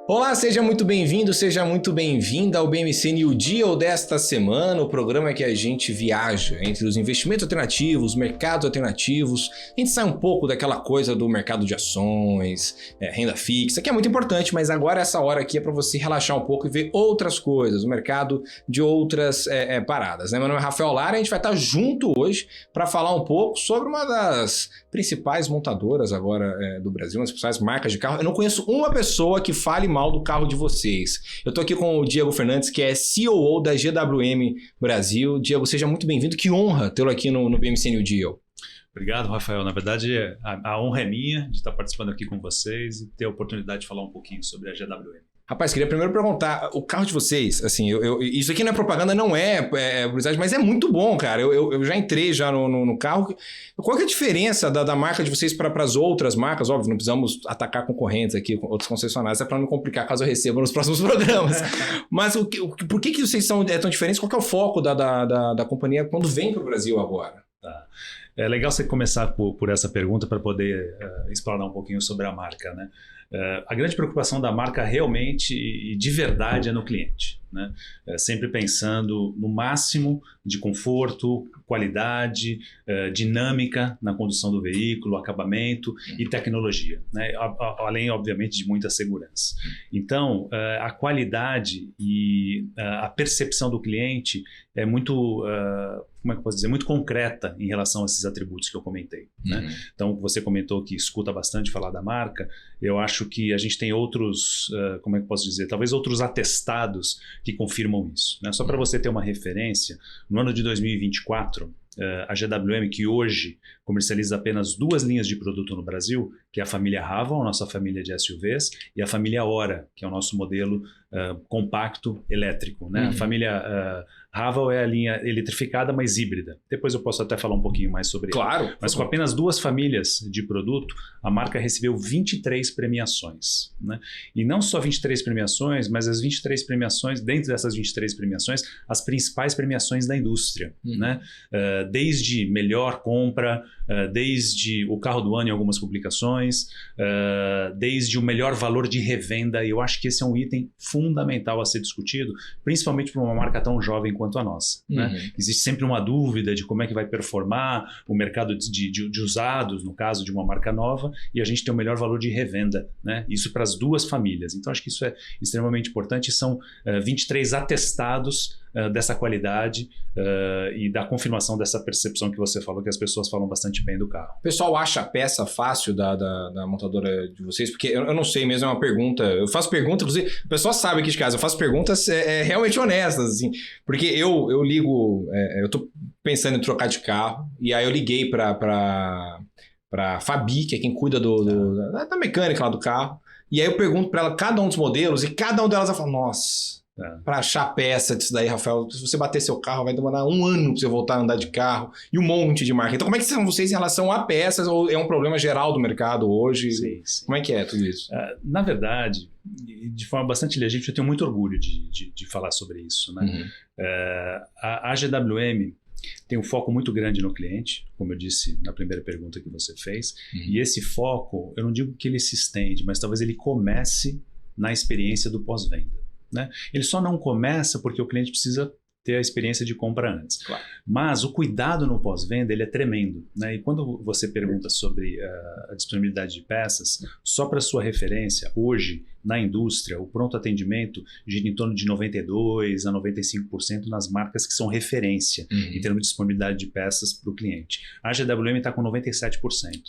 Olá, seja muito bem-vindo, seja muito bem-vinda ao BMC New Deal desta semana, o programa que a gente viaja entre os investimentos alternativos, mercados alternativos, a gente sai um pouco daquela coisa do mercado de ações, renda fixa, que é muito importante, mas agora essa hora aqui é para você relaxar um pouco e ver outras coisas, o mercado de outras paradas, né? Meu nome é Rafael Lara e a gente vai estar junto hoje para falar um pouco sobre uma das principais montadoras agora do Brasil, uma das principais marcas de carro. Eu não conheço uma pessoa que fale mal do carro de vocês. Eu tô aqui com o Diego Fernandes, que é CEO da GWM Brasil. Diego, seja muito bem-vindo. Que honra tê-lo aqui no BMC New Deal. Obrigado, Rafael. Na verdade, a honra é minha de estar participando aqui com vocês e ter a oportunidade de falar um pouquinho sobre a GWM. Rapaz, queria primeiro perguntar, o carro de vocês, assim, isso aqui não é propaganda, não é publicidade, mas é muito bom, cara. Eu já entrei já no carro. Qual que é a diferença da marca de vocês para as outras marcas? Óbvio, não precisamos atacar concorrentes aqui, outros concessionários, é para não complicar caso eu receba nos próximos programas. Mas por que vocês são tão diferentes? Qual que é o foco da companhia quando vem para o Brasil agora? Tá. É legal você começar por essa pergunta para poder explorar um pouquinho sobre a marca, né? A grande preocupação da marca realmente e de verdade é no cliente, né? Sempre pensando no máximo de conforto, qualidade, dinâmica na condução do veículo, acabamento e tecnologia, né? Além, obviamente, de muita segurança. Então, a qualidade e a percepção do cliente é muito, como é que eu posso dizer, muito concreta em relação a esses atributos que eu comentei, né? Então, você comentou que escuta bastante falar da marca. Eu acho que a gente tem outros, como é que eu posso dizer, talvez outros atestados que confirmam isso, né? Só para você ter uma referência, no ano de 2024, a GWM, que hoje comercializa apenas 2 linhas de produto no Brasil, que é a família Haval, a nossa família de SUVs, e a família Ora, que é o nosso modelo compacto elétrico, né? A família Haval é a linha eletrificada, mas híbrida. Depois eu posso até falar um pouquinho mais sobre Claro. Mas com apenas 2 famílias de produto, a marca recebeu 23 premiações, né? E não só 23 premiações, mas as 23 premiações, dentro dessas 23 premiações, as principais premiações da indústria, né? Desde melhor compra, desde o carro do ano em algumas publicações, desde o melhor valor de revenda. E eu acho que esse é um item fundamental a ser discutido, principalmente para uma marca tão jovem quanto a nossa, né? Existe sempre uma dúvida de como é que vai performar o mercado de usados, no caso de uma marca nova, e a gente tem o melhor valor de revenda, né? Isso para as 2 famílias. Então acho que isso é extremamente importante. São 23 atestados dessa qualidade e da confirmação dessa percepção que você falou, que as pessoas falam bastante bem do carro. O pessoal acha a peça fácil da montadora de vocês? Porque eu não sei mesmo, é uma pergunta. Eu faço pergunta, inclusive, o pessoal sabe aqui de casa, eu faço perguntas realmente honestas, assim. Porque eu ligo, eu tô pensando em trocar de carro, e aí eu liguei pra Fabi, que é quem cuida da mecânica lá do carro, e aí eu pergunto pra ela cada um dos modelos, e cada um delas ela fala, nossa... Para achar peça disso daí, Rafael, se você bater seu carro vai demorar 1 ano para você voltar a andar de carro e um monte de marca. Então como é que são vocês em relação a peças, ou é um problema geral do mercado hoje? Sim. Como é que é tudo isso? Na verdade, de forma bastante legítima, eu tenho muito orgulho de falar sobre isso, né? A GWM tem um foco muito grande no cliente, como eu disse na primeira pergunta que você fez, e esse foco, eu não digo que ele se estende, mas talvez ele comece na experiência do pós-venda, né? Ele só não começa porque o cliente precisa ter a experiência de compra antes. Claro. Mas o cuidado no pós-venda ele é tremendo, né? E quando você pergunta sobre a disponibilidade de peças, só para sua referência, hoje na indústria o pronto atendimento gira em torno de 92% a 95% nas marcas que são referência em termos de disponibilidade de peças para o cliente. A GWM está com 97%.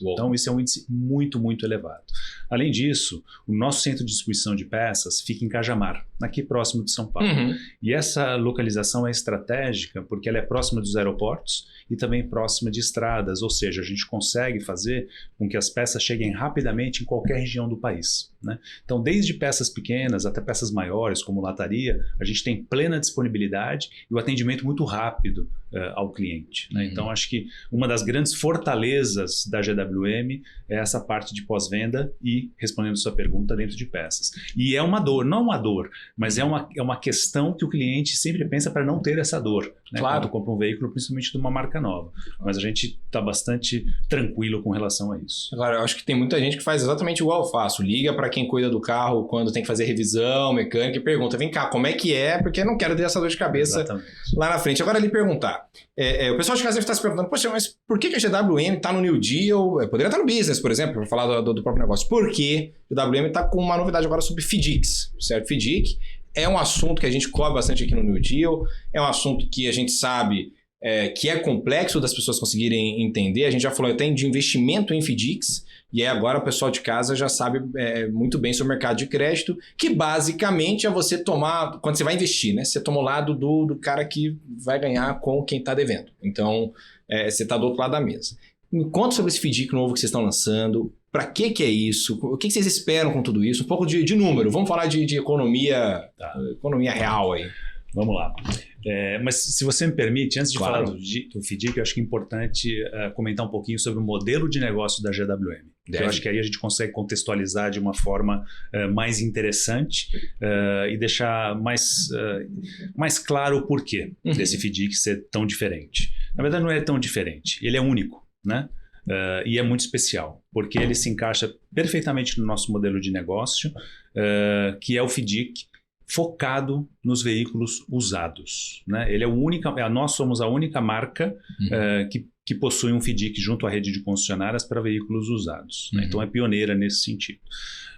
Uou. Então isso é um índice muito, muito elevado. Além disso, o nosso centro de distribuição de peças fica em Cajamar, aqui próximo de São Paulo. E essa localização é estratégica porque ela é próxima dos aeroportos e também próxima de estradas, ou seja, a gente consegue fazer com que as peças cheguem rapidamente em qualquer região do país, né? Então, desde peças pequenas até peças maiores, como lataria, a gente tem plena disponibilidade e o atendimento muito rápido ao cliente, né? Então, acho que uma das grandes fortalezas da GWM é essa parte de pós-venda e, respondendo sua pergunta, dentro de peças. E é uma dor, não uma dor, mas é uma questão que o cliente sempre pensa para não ter essa dor, né? Claro. Quando compra um veículo, principalmente de uma marca nova. Mas a gente está bastante tranquilo com relação a isso. Agora, eu acho que tem muita gente que faz exatamente igual eu faço. Liga para quem cuida do carro carro, quando tem que fazer revisão mecânica, e pergunta, vem cá, como é que é? Porque eu não quero ter essa dor de cabeça lá na frente. Agora, ali perguntar. O pessoal de casa deve estar se perguntando, poxa, mas por que a GWM está no New Deal? Poderia estar no Business, por exemplo, para falar do próprio negócio. Por que a GWM está com uma novidade agora sobre FDICs, certo? FDIC é um assunto que a gente cobre bastante aqui no New Deal, é um assunto que a gente sabe que é complexo das pessoas conseguirem entender. A gente já falou até de investimento em FDICs, e agora o pessoal de casa já sabe muito bem sobre o mercado de crédito, que basicamente é você tomar, quando você vai investir, né? Você toma o lado do cara que vai ganhar com quem está devendo. Então, você está do outro lado da mesa. Me conta sobre esse FDIC novo que vocês estão lançando. Para que é isso? O que vocês esperam com tudo isso? Um pouco de número. Vamos falar de economia, economia real aí. Vamos lá. Mas se você me permite, antes de falar do FDIC, eu acho que é importante comentar um pouquinho sobre o modelo de negócio da GWM. Eu acho que aí a gente consegue contextualizar de uma forma mais interessante e deixar mais claro o porquê desse FDIC ser tão diferente. Na verdade, não é tão diferente. Ele é único, né? E é muito especial, porque ele se encaixa perfeitamente no nosso modelo de negócio, que é o FDIC focado nos veículos usados, né? Nós somos a única marca que possui um FDIC junto à rede de concessionárias para veículos usados, né? Então é pioneira nesse sentido.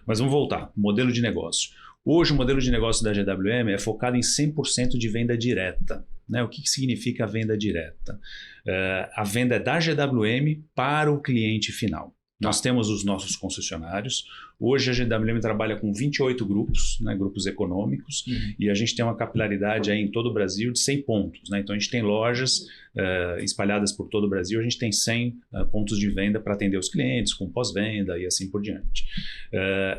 Mas vamos voltar, modelo de negócio. Hoje o modelo de negócio da GWM é focado em 100% de venda direta, né? O que significa a venda direta? A venda é da GWM para o cliente final. Nós temos os nossos concessionários. Hoje a GWM trabalha com 28 grupos, né, grupos econômicos, e a gente tem uma capilaridade aí em todo o Brasil de 100 pontos. Né? Então a gente tem lojas espalhadas por todo o Brasil, a gente tem 100 pontos de venda para atender os clientes, com pós-venda e assim por diante.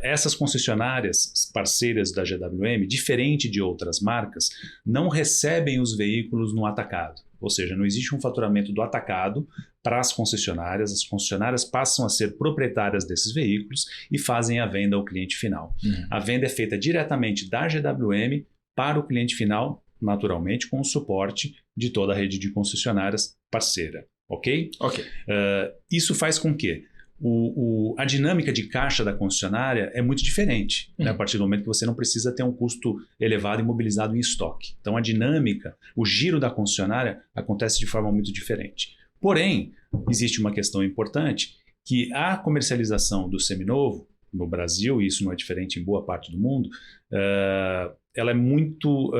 Essas concessionárias parceiras da GWM, diferente de outras marcas, não recebem os veículos no atacado. Ou seja, não existe um faturamento do atacado para as concessionárias passam a ser proprietárias desses veículos e fazem a venda ao cliente final. A venda é feita diretamente da GWM para o cliente final, naturalmente com o suporte de toda a rede de concessionárias parceira. Ok? Ok. Isso faz com que a dinâmica de caixa da concessionária é muito diferente, né? A partir do momento que você não precisa ter um custo elevado imobilizado em estoque. Então a dinâmica, o giro da concessionária acontece de forma muito diferente. Porém, existe uma questão importante, que a comercialização do seminovo no Brasil, e isso não é diferente em boa parte do mundo, ela é muito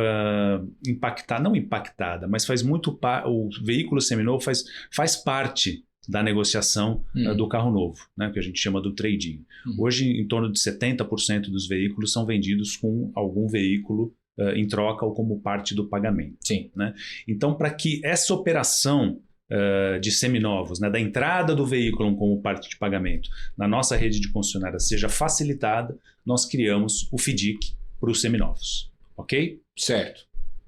não impactada, mas faz muito o veículo seminovo faz parte da negociação do carro novo, né, que a gente chama do trade-in. Hoje, em torno de 70% dos veículos são vendidos com algum veículo em troca ou como parte do pagamento. Sim. Né? Então, para que essa operação de seminovos, né, da entrada do veículo como parte de pagamento na nossa rede de concessionárias seja facilitada, nós criamos o FDIC para os seminovos. Ok? Certo.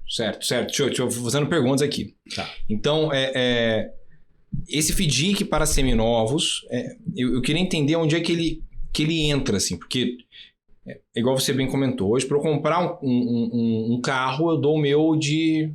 Deixa eu fazendo perguntas aqui. Tá. Então, esse FDIC para seminovos, eu queria entender onde é que ele entra, assim, porque, igual você bem comentou, hoje para eu comprar um carro, eu dou o meu de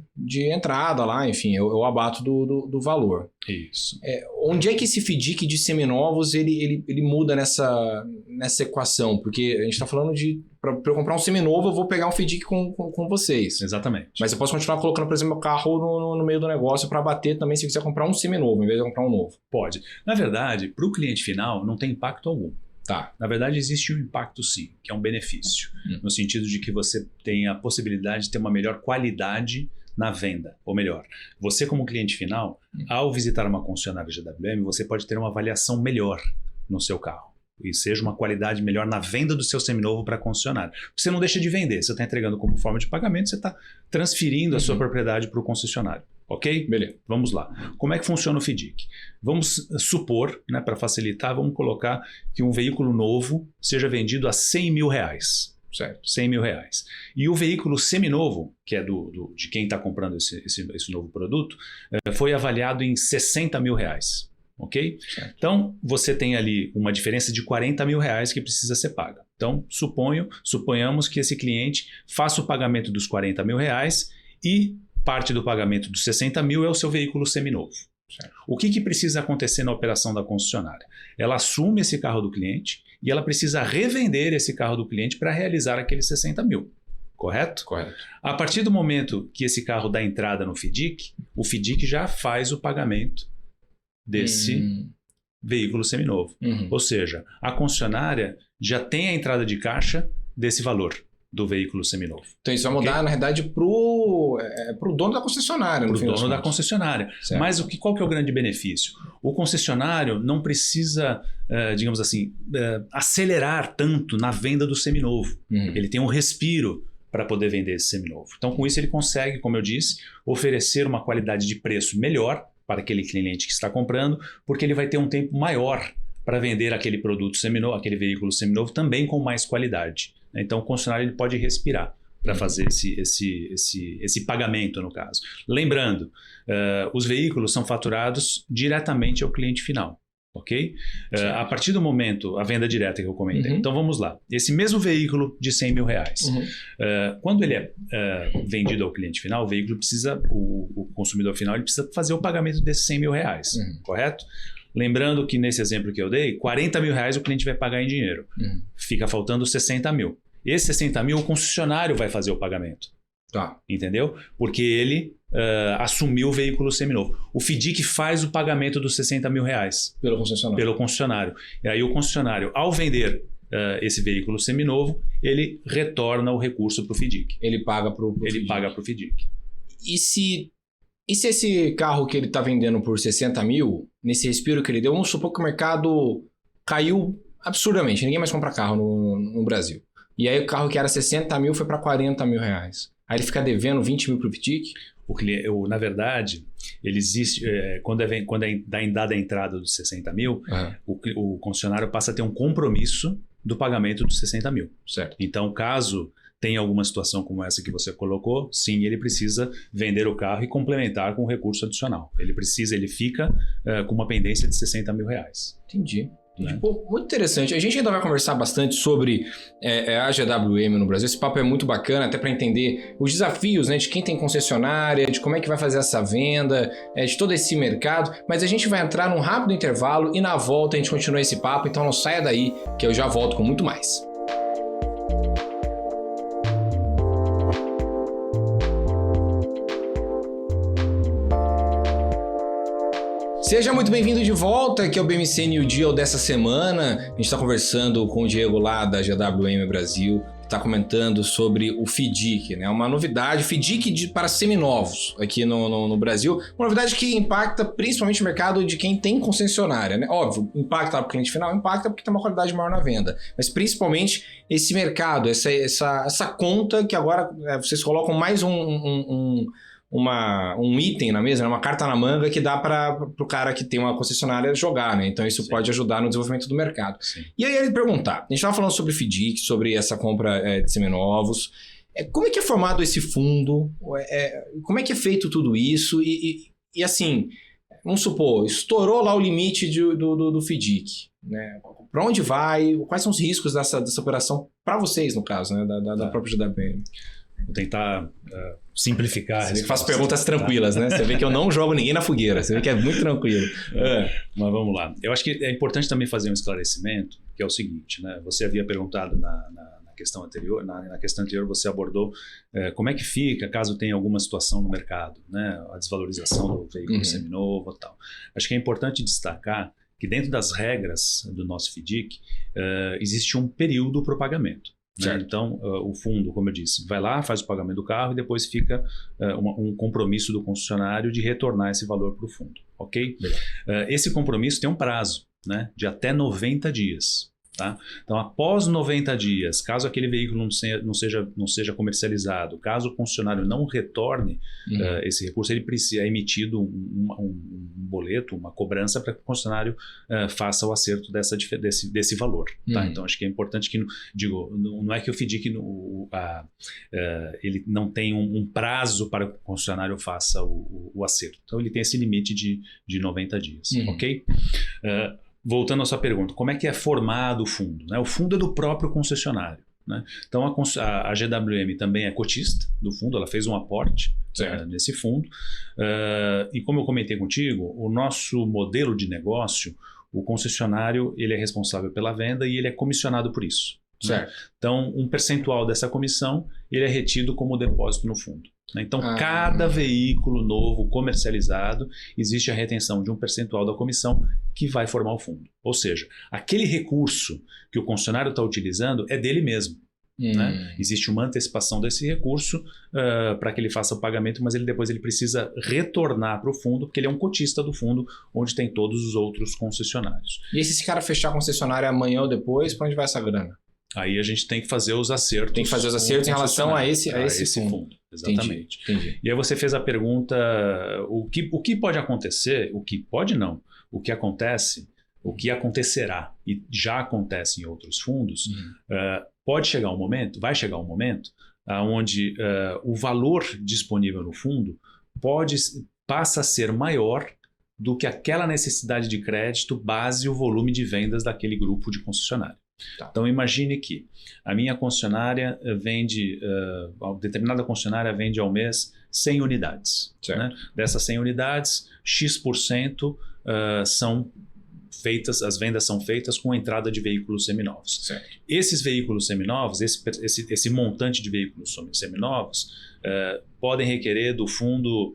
entrada lá, enfim, eu abato do valor. Isso. Onde é que esse FDIC de seminovos ele muda nessa equação? Porque a gente está falando para eu comprar um seminovo, eu vou pegar um FDIC com vocês. Exatamente. Mas eu posso continuar colocando, por exemplo, meu carro no meio do negócio para bater também se eu quiser comprar um seminovo, em vez de comprar um novo. Pode. Na verdade, para o cliente final, não tem impacto algum. Tá. Na verdade, existe um impacto sim, que é um benefício, no sentido de que você tem a possibilidade de ter uma melhor qualidade na venda. Ou melhor, você como cliente final, ao visitar uma concessionária GWM, você pode ter uma avaliação melhor no seu carro. E seja uma qualidade melhor na venda do seu seminovo para a concessionária. Você não deixa de vender, você está entregando como forma de pagamento, você está transferindo a sua propriedade para o concessionário. Ok? Beleza. Vamos lá. Como é que funciona o FDIC? Vamos supor, né, para facilitar, vamos colocar que um veículo novo seja vendido a R$100 mil. Certo. R$100 mil. E o veículo seminovo, que é de quem está comprando esse novo produto, foi avaliado em R$60 mil. Ok? Certo. Então, você tem ali uma diferença de R$40 mil que precisa ser paga. Então, suponhamos que esse cliente faça o pagamento dos R$40 mil e parte do pagamento dos 60 mil é o seu veículo seminovo. Certo. O que precisa acontecer na operação da concessionária? Ela assume esse carro do cliente e ela precisa revender esse carro do cliente para realizar aqueles 60 mil. Correto? Correto. A partir do momento que esse carro dá entrada no FIDIC, o FIDIC já faz o pagamento desse veículo seminovo. Ou seja, a concessionária já tem a entrada de caixa desse valor do veículo seminovo. Então isso vai mudar, na realidade, pro dono da concessionária. Para o dono da concessionária. Certo. Mas qual que é o grande benefício? O concessionário não precisa, digamos assim, acelerar tanto na venda do seminovo. Ele tem um respiro para poder vender esse seminovo. Então, com isso, ele consegue, como eu disse, oferecer uma qualidade de preço melhor para aquele cliente que está comprando, porque ele vai ter um tempo maior para vender aquele produto seminovo, aquele veículo seminovo, também com mais qualidade. Então, o concessionário ele pode respirar para fazer esse pagamento, no caso. Lembrando, os veículos são faturados diretamente ao cliente final. Ok? A partir do momento, a venda direta que eu comentei. Então vamos lá. Esse mesmo veículo de 100 mil reais. Quando ele é vendido ao cliente final, o veículo precisa, o consumidor final, ele precisa fazer o pagamento desses 100 mil reais. Correto? Lembrando que nesse exemplo que eu dei, 40 mil reais o cliente vai pagar em dinheiro. Fica faltando 60 mil. Esse 60 mil, o concessionário vai fazer o pagamento. Tá. Entendeu? Porque ele assumiu o veículo seminovo. O FIDIC faz o pagamento dos 60 mil reais. Pelo concessionário. E aí o concessionário, ao vender esse veículo seminovo, ele retorna o recurso para o FIDIC. Ele paga para o FIDIC. E se esse carro que ele está vendendo por 60 mil, nesse respiro que ele deu, vamos supor que o mercado caiu absurdamente. Ninguém mais compra carro no Brasil. E aí o carro que era 60 mil foi para 40 mil reais. Aí ele fica devendo 20 mil para o FIDIC? Na verdade, ele existe, quando dá dada a entrada dos 60 mil, o concessionário passa a ter um compromisso do pagamento dos 60 mil. Certo. Então, caso tenha alguma situação como essa que você colocou, sim, ele precisa vender o carro e complementar com um recurso adicional. Ele fica com uma pendência de 60 mil reais. Entendi. Pô, muito interessante. A gente ainda vai conversar bastante sobre a GWM no Brasil. Esse papo é muito bacana, até para entender os desafios, né, de quem tem concessionária, de como é que vai fazer essa venda, de todo esse mercado. Mas a gente vai entrar num rápido intervalo e na volta a gente continua esse papo. Então não saia daí, que eu já volto com muito mais. Seja muito bem-vindo de volta, aqui é o BMC New Deal dessa semana. A gente está conversando com o Diego lá da GWM Brasil, que está comentando sobre o FIDIC, né? Uma novidade, FIDIC para seminovos aqui no Brasil. Uma novidade que impacta principalmente o mercado de quem tem concessionária, né? Óbvio, impacta para o cliente final, impacta porque tem uma qualidade maior na venda. Mas principalmente esse mercado, essa conta que agora vocês colocam mais um item na mesa, né? Uma carta na manga que dá para o cara que tem uma concessionária jogar, né? Então isso pode ajudar no desenvolvimento do mercado. Sim. E aí ele perguntar, a gente estava falando sobre FIDIC, sobre essa compra de seminovos, como é que é formado esse fundo, como é que é feito tudo isso e assim, vamos supor, estourou lá o limite do FIDIC, né? Para onde vai, quais são os riscos dessa operação para vocês, no caso, né? da própria GWM? Vou tentar simplificar. Você faz perguntas tranquilas, né? Você vê que eu não jogo ninguém na fogueira. Você vê que é muito tranquilo. Mas vamos lá. Eu acho que é importante também fazer um esclarecimento, que é o seguinte, né? Você havia perguntado na questão anterior, na questão anterior você abordou como é que fica caso tenha alguma situação no mercado, né? A desvalorização do veículo seminovo e tal. Acho que é importante destacar que dentro das regras do nosso FIDIC existe um período para o pagamento. Né? Então, o fundo, como eu disse, vai lá, faz o pagamento do carro e depois fica um compromisso do concessionário de retornar esse valor para o fundo, ok? Esse compromisso tem um prazo, né, de até 90 dias. Tá? Então, após 90 dias, caso aquele veículo não seja comercializado, caso o concessionário não retorne esse recurso, ele precisa emitido um boleto, uma cobrança para que o concessionário faça o acerto desse valor. Tá? Então, acho que é importante que, não é que o FIDIC ele não tem um prazo para que o concessionário faça o acerto. Então, ele tem esse limite de 90 dias, ok? Voltando à sua pergunta, como é que é formado o fundo? Né? O fundo é do próprio concessionário. Né? Então, a GWM também é cotista do fundo, ela fez um aporte nesse fundo. E como eu comentei contigo, o nosso modelo de negócio, o concessionário ele é responsável pela venda e ele é comissionado por isso. Certo. Então, um percentual dessa comissão ele é retido como depósito no fundo. Então, cada veículo novo comercializado, existe a retenção de um percentual da comissão que vai formar o fundo. Ou seja, aquele recurso que o concessionário está utilizando é dele mesmo. Né? Existe uma antecipação desse recurso para que ele faça o pagamento, mas depois ele precisa retornar para o fundo, porque ele é um cotista do fundo, onde tem todos os outros concessionários. E se esse cara fechar a concessionária amanhã ou depois, para onde vai essa grana? Aí a gente tem que fazer os acertos. Tem que fazer os acertos em relação a esse fundo. Exatamente. Entendi. E aí você fez a pergunta, o que pode acontecer, o que pode não, o que acontece, o que acontecerá e já acontece em outros fundos, pode chegar um momento, vai chegar um momento onde o valor disponível no fundo passa a ser maior do que aquela necessidade de crédito base o volume de vendas daquele grupo de concessionário. Tá. Então imagine que a minha concessionária vende, determinada concessionária vende ao mês 100 unidades. Né? Dessas 100 unidades, X% são feitas, as vendas são feitas com a entrada de veículos seminovos. Certo. Esses veículos seminovos, esse montante de veículos seminovos podem requerer do fundo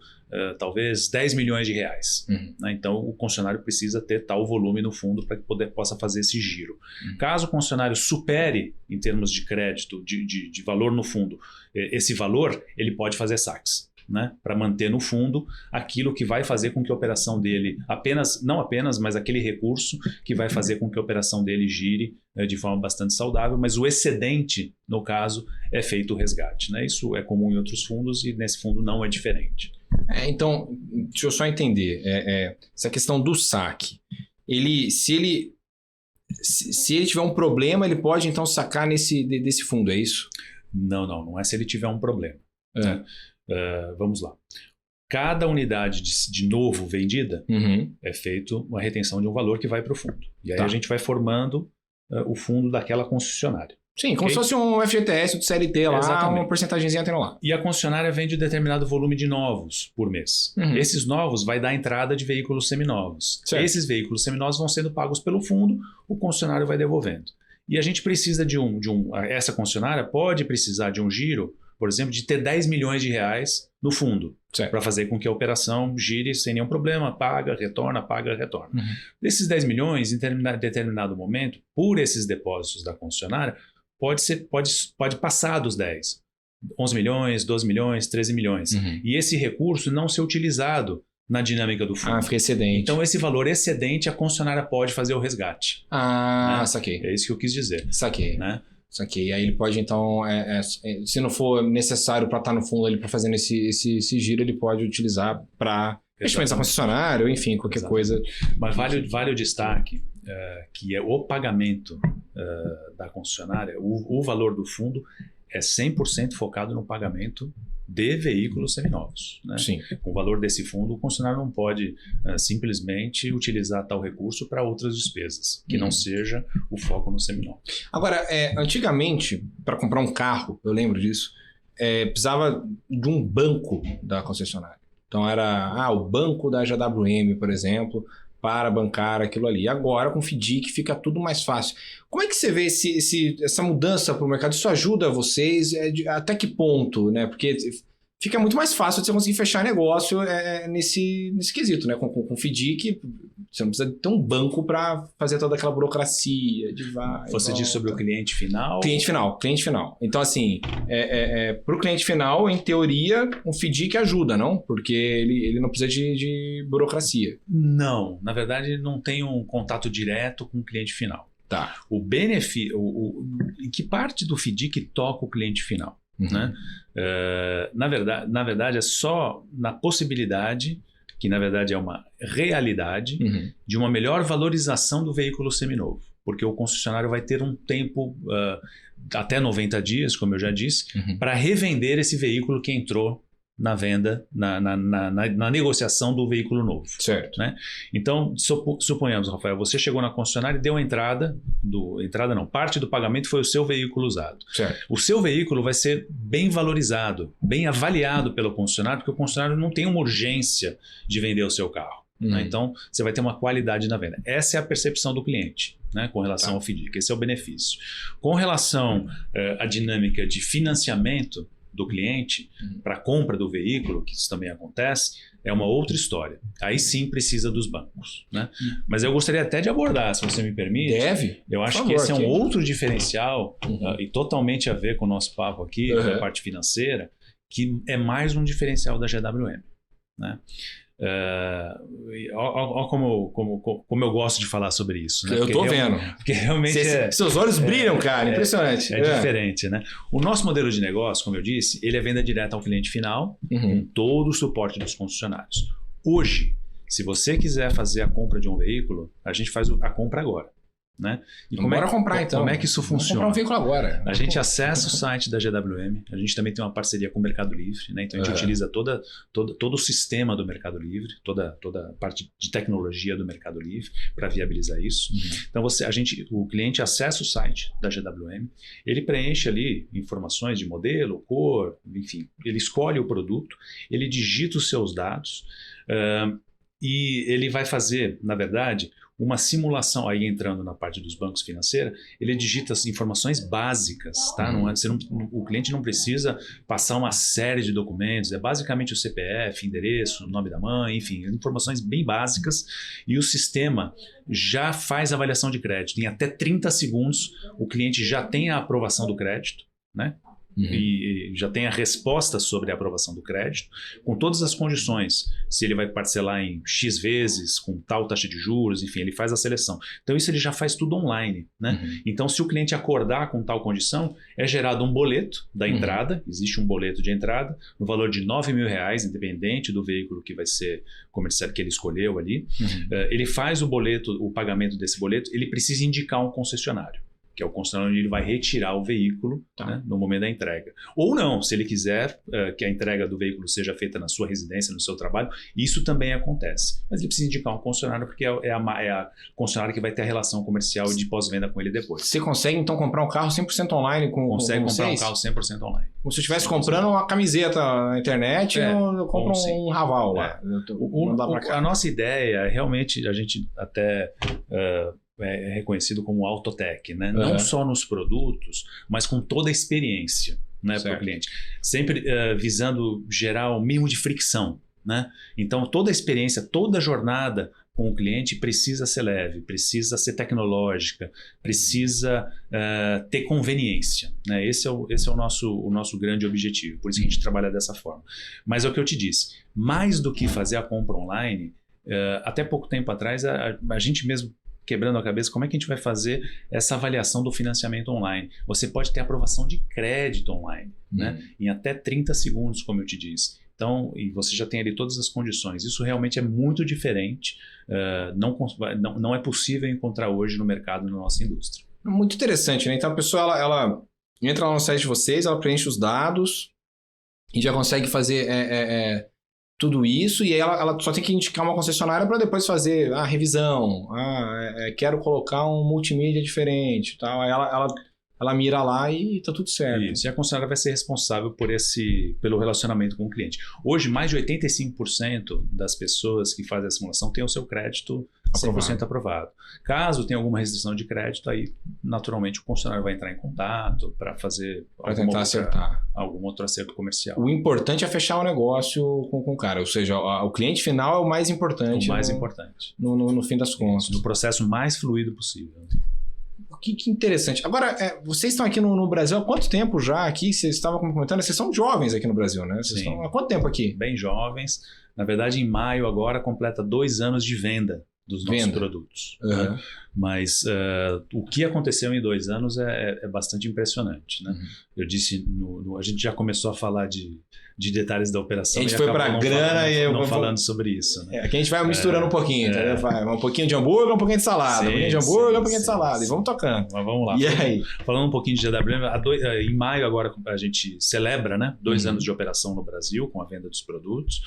talvez 10 milhões de reais. Né? Então o concessionário precisa ter tal volume no fundo para que possa fazer esse giro. Caso o concessionário supere em termos de crédito, de valor no fundo, esse valor, ele pode fazer saques. Né, para manter no fundo aquilo que vai fazer com que a operação dele não apenas, mas aquele recurso que vai fazer com que a operação dele gire de forma bastante saudável, mas o excedente, no caso, é feito o resgate. Né? Isso é comum em outros fundos e nesse fundo não é diferente. Então, deixa eu só entender, essa questão do saque, se ele tiver um problema, ele pode então sacar desse fundo, é isso? Não é se ele tiver um problema. Né? Vamos lá. Cada unidade de novo vendida é feito uma retenção de um valor que vai para o fundo. E aí a gente vai formando o fundo daquela concessionária. Sim, como se fosse um FGTS do CLT lá, exatamente. Uma porcentagemzinha tendo lá. E a concessionária vende um determinado volume de novos por mês. Esses novos vai dar entrada de veículos seminovos. Certo. Esses veículos seminovos vão sendo pagos pelo fundo, o concessionário vai devolvendo. E a gente precisa essa concessionária pode precisar de um giro, por exemplo, de ter 10 milhões de reais no fundo, para fazer com que a operação gire sem nenhum problema, paga, retorna. Desses 10 milhões, em determinado momento, por esses depósitos da concessionária, pode passar dos 10. 11 milhões, 12 milhões, 13 milhões. E esse recurso não ser utilizado na dinâmica do fundo. Fica excedente. Então, esse valor excedente, a concessionária pode fazer o resgate. Né? Saquei. É isso que eu quis dizer. Saquei. Né? Saquei. Aí ele pode, então, se não for necessário para estar no fundo ali para fazer esse giro, ele pode utilizar para investimentos da concessionária, ou enfim, qualquer coisa. Mas vale o destaque que é o pagamento da concessionária, o valor do fundo é 100% focado no pagamento de veículos seminovos. Né? Sim. Com o valor desse fundo, o concessionário não pode simplesmente utilizar tal recurso para outras despesas, que não seja o foco no seminovo. Agora, antigamente, para comprar um carro, eu lembro disso, precisava de um banco da concessionária. Então era o banco da JWM, por exemplo, para bancar aquilo ali. Agora, com o FDIC, fica tudo mais fácil. Como é que você vê essa mudança para o mercado? Isso ajuda vocês? Até que ponto? Né? Porque fica muito mais fácil de você conseguir fechar negócio nesse quesito. Né? Com o FDIC, você não precisa ter um banco para fazer toda aquela burocracia de Você diz sobre o cliente final? Cliente final. Então, assim, para o cliente final, em teoria, o FDIC ajuda, não? Porque ele não precisa de burocracia. Não, na verdade, não tem um contato direto com o cliente final. Tá. O benefício, em que parte do FDIC toca o cliente final? Né? Na verdade, é só na possibilidade, que na verdade é uma realidade, de uma melhor valorização do veículo seminovo. Porque o concessionário vai ter um tempo, até 90 dias, como eu já disse, para revender esse veículo que entrou na venda, na negociação do veículo novo. Certo. Né? Então, suponhamos, Rafael, você chegou na concessionária e deu parte do pagamento foi o seu veículo usado. Certo. O seu veículo vai ser bem valorizado, bem avaliado pelo concessionário, porque o concessionário não tem uma urgência de vender o seu carro. Né? Então, você vai ter uma qualidade na venda. Essa é a percepção do cliente, né, com relação ao FDIC. Esse é o benefício. Com relação à dinâmica de financiamento do cliente para a compra do veículo, que isso também acontece, é uma outra história. Aí sim precisa dos bancos. Né? Mas eu gostaria até de abordar, se você me permite. Deve. Eu acho que esse é um outro diferencial e totalmente a ver com o nosso papo aqui, com a parte financeira, que é mais um diferencial da GWM. Né? Olha como eu gosto de falar sobre isso. Né? Eu tô vendo. Porque realmente seus olhos brilham, cara. Impressionante. É diferente, né? O nosso modelo de negócio, como eu disse, ele é venda direta ao cliente final, com todo o suporte dos concessionários. Hoje, se você quiser fazer a compra de um veículo, a gente faz a compra agora. Né? E bora comprar, então. Como é que isso funciona? Vamos comprar um veículo agora. A gente acessa o site da GWM, a gente também tem uma parceria com o Mercado Livre, né? Então a gente utiliza todo o sistema do Mercado Livre, toda a parte de tecnologia do Mercado Livre para viabilizar isso. Então o cliente acessa o site da GWM, ele preenche ali informações de modelo, cor, enfim, ele escolhe o produto, ele digita os seus dados e ele vai fazer, na verdade, uma simulação, aí entrando na parte dos bancos financeiros, ele digita as informações básicas, tá? O cliente não precisa passar uma série de documentos, é basicamente o CPF, endereço, nome da mãe, enfim, informações bem básicas, e o sistema já faz a avaliação de crédito. Em até 30 segundos, o cliente já tem a aprovação do crédito, né? E já tem a resposta sobre a aprovação do crédito, com todas as condições, se ele vai parcelar em X vezes, com tal taxa de juros, enfim, ele faz a seleção. Então isso ele já faz tudo online. Né? Então se o cliente acordar com tal condição, é gerado um boleto da entrada, existe um boleto de entrada, no valor de R$9.000, independente do veículo que vai ser comercial, que ele escolheu ali. Ele faz o pagamento desse boleto, ele precisa indicar um concessionário, que é o concessionário onde ele vai retirar o veículo, né, no momento da entrega. Ou não, se ele quiser que a entrega do veículo seja feita na sua residência, no seu trabalho, isso também acontece. Mas ele precisa indicar um concessionário, porque é a concessionária que vai ter a relação comercial de pós-venda com ele depois. Você consegue, então, comprar um carro 100% online Consegue comprar um carro 100% online. Como se eu estivesse comprando uma camiseta na internet, eu compro um Raval lá. A nossa ideia, realmente, a gente até... é reconhecido como Autotech, né? Não só nos produtos, mas com toda a experiência, né, para o cliente. Sempre visando gerar o mínimo de fricção. Né? Então, toda a experiência, toda a jornada com o cliente precisa ser leve, precisa ser tecnológica, precisa ter conveniência. Né? Esse é o nosso grande objetivo, por isso que a gente trabalha dessa forma. Mas é o que eu te disse, mais do que fazer a compra online, até pouco tempo atrás, a gente mesmo quebrando a cabeça, como é que a gente vai fazer essa avaliação do financiamento online? Você pode ter aprovação de crédito online, né? Em até 30 segundos, como eu te disse. Então, e você já tem ali todas as condições. Isso realmente é muito diferente. Não é possível encontrar hoje no mercado, na nossa indústria. Muito interessante, né? Então a pessoa ela entra lá no site de vocês, ela preenche os dados e já consegue fazer tudo isso, e aí ela só tem que indicar uma concessionária para depois fazer a revisão. Quero colocar um multimídia diferente, tal. Aí ela mira lá e tá tudo certo. Isso, e a concessionária vai ser responsável pelo relacionamento com o cliente. Hoje, mais de 85% das pessoas que fazem a simulação têm o seu crédito 100% aprovado. Caso tenha alguma restrição de crédito, aí naturalmente o concessionário vai entrar em contato para tentar acertar algum outro acerto comercial. O importante é fechar o negócio com o cara, ou seja, o cliente final é o mais importante. Importante. No fim das contas. No processo mais fluido possível. Que interessante. Agora, vocês estão aqui no Brasil há quanto tempo já aqui? Vocês estavam comentando, vocês são jovens aqui no Brasil, né? Vocês estão há quanto tempo aqui? Bem jovens. Na verdade, em maio agora completa 2 anos de venda dos nossos produtos. Né? Mas o que aconteceu em 2 anos é bastante impressionante. Né? Eu disse, a gente já começou a falar de detalhes da operação. A gente foi para a grana e não falando sobre isso. Né? Aqui a gente vai misturando um pouquinho, entendeu? Um pouquinho de hambúrguer, um pouquinho de salada, um pouquinho de hambúrguer, um pouquinho de salada, e vamos tocando. Mas vamos lá. E aí? Falando um pouquinho de GWM, em maio agora a gente celebra, né, 2 anos de operação no Brasil com a venda dos produtos.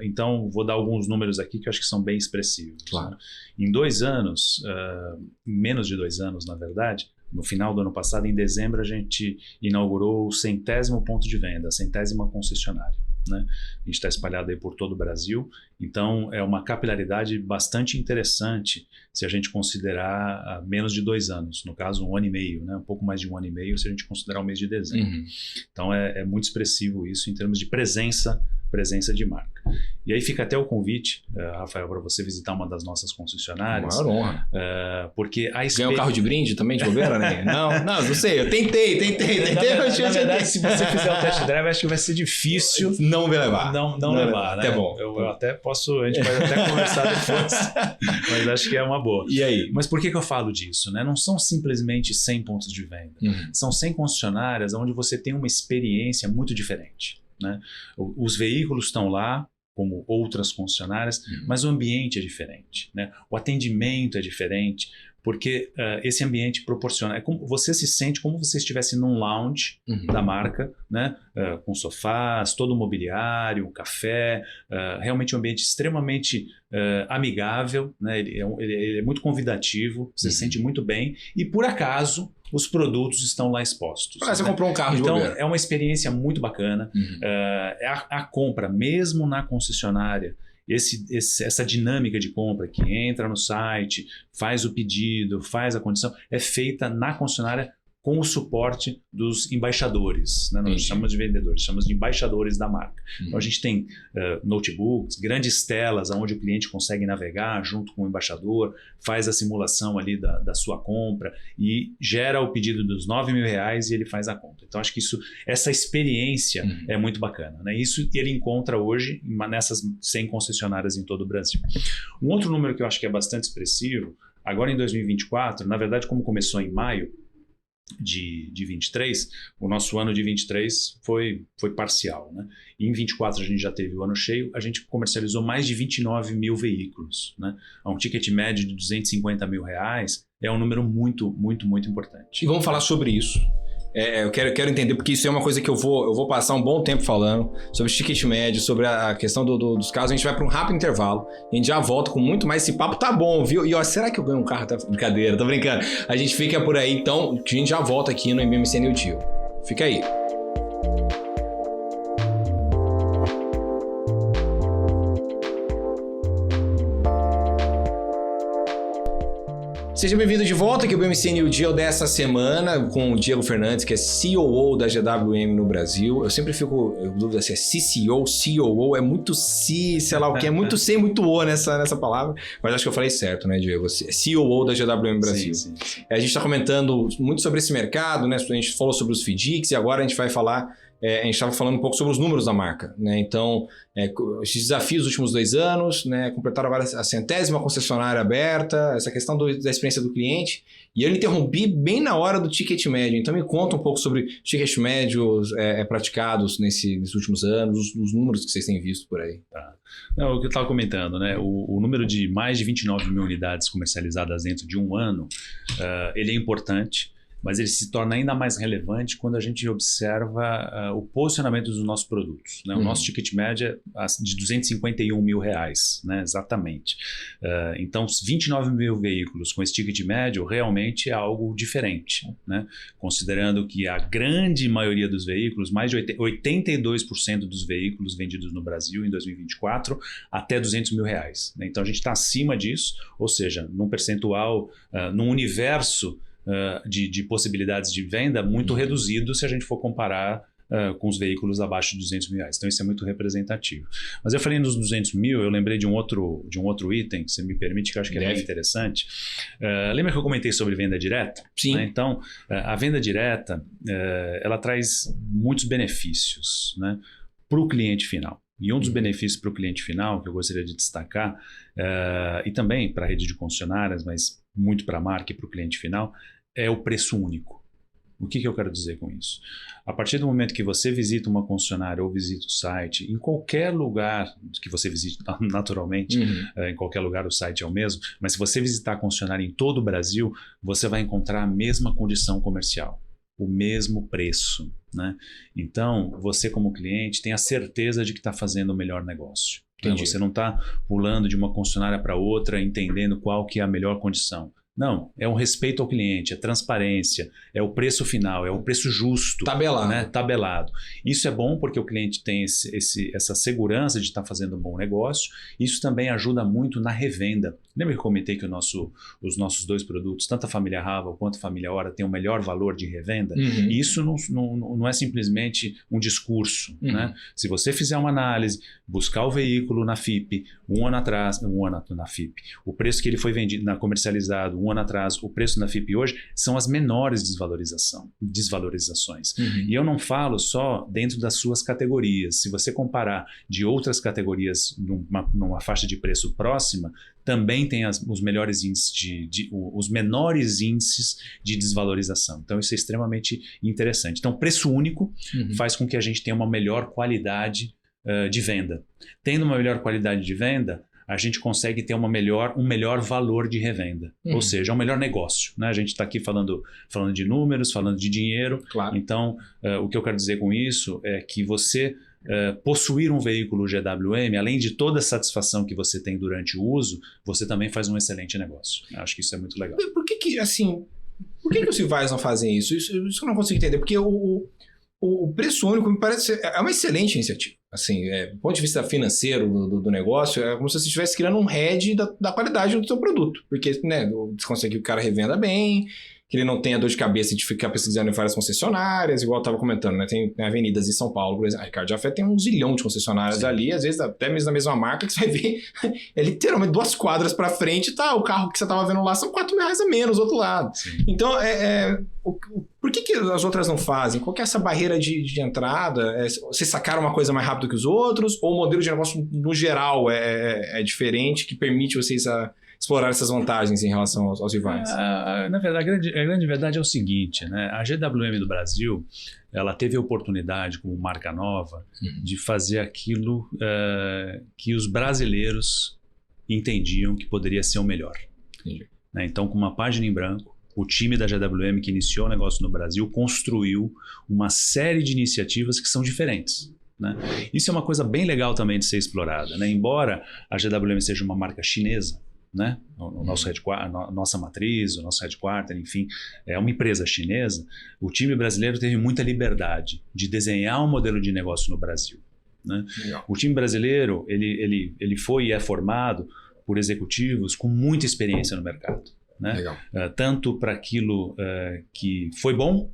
Então vou dar alguns números aqui que eu acho que são bem expressivos. Claro. Né? Em 2 anos, em menos de 2 anos, na verdade, no final do ano passado, em dezembro, a gente inaugurou o 100º ponto de venda, a 100ª concessionária. né? A gente está espalhado aí por todo o Brasil, então é uma capilaridade bastante interessante se a gente considerar menos de 2 anos, no caso 1 ano e meio, né? Um pouco mais de 1 ano e meio se a gente considerar o mês de dezembro. Então é muito expressivo isso em termos de presença de marca. E aí fica até o convite, Rafael, para você visitar uma das nossas concessionárias. Maior honra. Porque a Ganhou um carro de brinde também de bobeira, né? Não sei, eu tentei. Na verdade, se você fizer o test drive, acho que vai ser difícil não me levar. Não levar, né? Até bom. Eu até posso, a gente pode até conversar depois, mas acho que é uma boa. E aí? Mas por que eu falo disso, né? Não são simplesmente 100 pontos de venda. São 100 concessionárias onde você tem uma experiência muito diferente, né? Os veículos estão lá, como outras concessionárias, mas o ambiente é diferente, né? O atendimento é diferente, porque esse ambiente proporciona, é como você se sente como se você estivesse num lounge da marca, né? Com sofás, todo o mobiliário, um café, realmente um ambiente extremamente amigável, né? Ele é muito convidativo, você se sente muito bem, e por acaso os produtos estão lá expostos. Você comprou um carro de bobeira. Então é uma experiência muito bacana. A compra, mesmo na concessionária, essa dinâmica de compra que entra no site, faz o pedido, faz a condição, é feita na concessionária com o suporte dos embaixadores, né? Não chamamos de vendedores, chamamos de embaixadores da marca. Então a gente tem notebooks, grandes telas onde o cliente consegue navegar junto com o embaixador, faz a simulação ali da sua compra e gera o pedido dos R$9.000 e ele faz a conta. Então acho que essa experiência é muito bacana, né? Isso ele encontra hoje nessas 100 concessionárias em todo o Brasil. Um outro número que eu acho que é bastante expressivo, agora em 2024, na verdade como começou em maio de 23, o nosso ano de 23 foi parcial, né? E em 24 a gente já teve o ano cheio, a gente comercializou mais de 29 mil veículos, né? Um ticket médio de R$250 mil é um número muito, muito, muito importante. E vamos falar sobre isso. Eu quero entender, porque isso é uma coisa que eu vou passar um bom tempo falando sobre ticket médio, sobre a questão dos carros. A gente vai para um rápido intervalo e a gente já volta com muito mais. Esse papo tá bom, viu? E ó, será que eu ganho um carro? Tá brincadeira, tô brincando. A gente fica por aí, então, que a gente já volta aqui no MMC New Deal. Fica aí. Seja bem-vindo de volta aqui ao BMC New Deal dessa semana com o Diego Fernandes, que é COO da GWM no Brasil. Eu sempre fico em dúvida se é CCO, COO, é muito C, sei lá o que, é muito C e muito O nessa palavra, mas acho que eu falei certo, né, Diego? É COO da GWM Brasil. Sim. A gente está comentando muito sobre esse mercado, né? A gente falou sobre os FDICs e agora a gente vai falar... a gente estava falando um pouco sobre os números da marca, né? Então, esses desafios dos últimos 2 anos, né? Completaram agora a 100ª concessionária aberta, essa questão da experiência do cliente. E eu interrompi bem na hora do ticket médio. Então, me conta um pouco sobre tickets médios praticados nesses últimos anos, os números que vocês têm visto por aí. Tá. Não, o que eu estava comentando, né? O número de mais de 29 mil unidades comercializadas dentro de um ano, ele é importante. Mas ele se torna ainda mais relevante quando a gente observa o posicionamento dos nossos produtos, né? O nosso ticket médio é de R$251 mil, né? Exatamente. Então, 29 mil veículos com esse ticket médio realmente é algo diferente, né? Considerando que a grande maioria dos veículos, mais de 82% dos veículos vendidos no Brasil em 2024, até R$200 mil, né? Então, a gente está acima disso, ou seja, num percentual, num universo de possibilidades de venda muito reduzido se a gente for comparar com os veículos abaixo de R$200 mil. Então isso é muito representativo. Mas eu falei nos 200 mil, eu lembrei de um outro item, que você me permite, que eu acho que é bem interessante. Lembra que eu comentei sobre venda direta? Sim. Né? Então, a venda direta, ela traz muitos benefícios, né, para o cliente final. E um dos benefícios para o cliente final, que eu gostaria de destacar, e também para a rede de concessionárias, mas muito para a marca e para o cliente final, é o preço único. O que eu quero dizer com isso? A partir do momento que você visita uma concessionária ou visita o site, em qualquer lugar que você visite, naturalmente, em qualquer lugar o site é o mesmo, mas se você visitar a concessionária em todo o Brasil, você vai encontrar a mesma condição comercial, o mesmo preço, né? Então, você como cliente tem a certeza de que está fazendo o melhor negócio. Então, você não está pulando de uma concessionária para outra, entendendo qual que é a melhor condição. Não, é um respeito ao cliente, é transparência, é o preço final, é o preço justo. Tabelado. Né? Tabelado. Isso é bom porque o cliente tem essa segurança de estar fazendo um bom negócio. Isso também ajuda muito na revenda. Lembra que eu comentei que os nossos 2 produtos, tanto a família Raval quanto a família Hora, têm o melhor valor de revenda? Uhum. E isso não é simplesmente um discurso. Né? Se você fizer uma análise, buscar o veículo na FIPE, um ano na FIPE, o preço que ele foi vendido, comercializado um ano atrás, o preço na FIPE hoje, são as menores desvalorizações. Uhum. E eu não falo só dentro das suas categorias. Se você comparar de outras categorias numa faixa de preço próxima, também tem os melhores índices os menores índices de desvalorização. Então isso é extremamente interessante. Então preço único faz com que a gente tenha uma melhor qualidade de venda. Tendo uma melhor qualidade de venda, a gente consegue ter um melhor valor de revenda. Ou seja, é um melhor negócio. Né? A gente está aqui falando de números, falando de dinheiro. Claro. Então, o que eu quero dizer com isso é que você possuir um veículo GWM, além de toda a satisfação que você tem durante o uso, você também faz um excelente negócio. Acho que isso é muito legal. Por que os rivais não fazem isso? Isso eu não consigo entender. Porque o preço único me parece é uma excelente iniciativa. Assim, do ponto de vista financeiro do negócio, é como se você estivesse criando um head da qualidade do seu produto. Porque, né, você consegue que o cara revenda bem, que ele não tenha dor de cabeça de ficar pesquisando em várias concessionárias, igual eu estava comentando, né? Tem avenidas em São Paulo, por exemplo. A Ricardo Jafé tem 1 zilhão de concessionárias ali, às vezes até mesmo na mesma marca, que você vai ver, é literalmente 2 quadras para frente, tá? O carro que você estava vendo lá são R$4.000 a menos do outro lado. Sim. Então, por que as outras não fazem? Qual que é essa barreira de entrada? Vocês sacaram uma coisa mais rápido que os outros? Ou o modelo de negócio, no geral, é diferente, que permite vocês explorar essas vantagens em relação aos rivais? Na verdade, a grande verdade é o seguinte, né? A GWM do Brasil, ela teve a oportunidade, como marca nova, de fazer aquilo que os brasileiros entendiam que poderia ser o melhor. Entendi. Né? Então, com uma página em branco, o time da GWM que iniciou o negócio no Brasil construiu uma série de iniciativas que são diferentes. Né? Isso é uma coisa bem legal também de ser explorada. Né? Embora a GWM seja uma marca chinesa, né? O nosso nossa matriz, o nosso headquarter, enfim, é uma empresa chinesa, o time brasileiro teve muita liberdade de desenhar um modelo de negócio no Brasil. Né? O time brasileiro ele foi e é formado por executivos com muita experiência no mercado. Né? Tanto para aquilo que foi bom,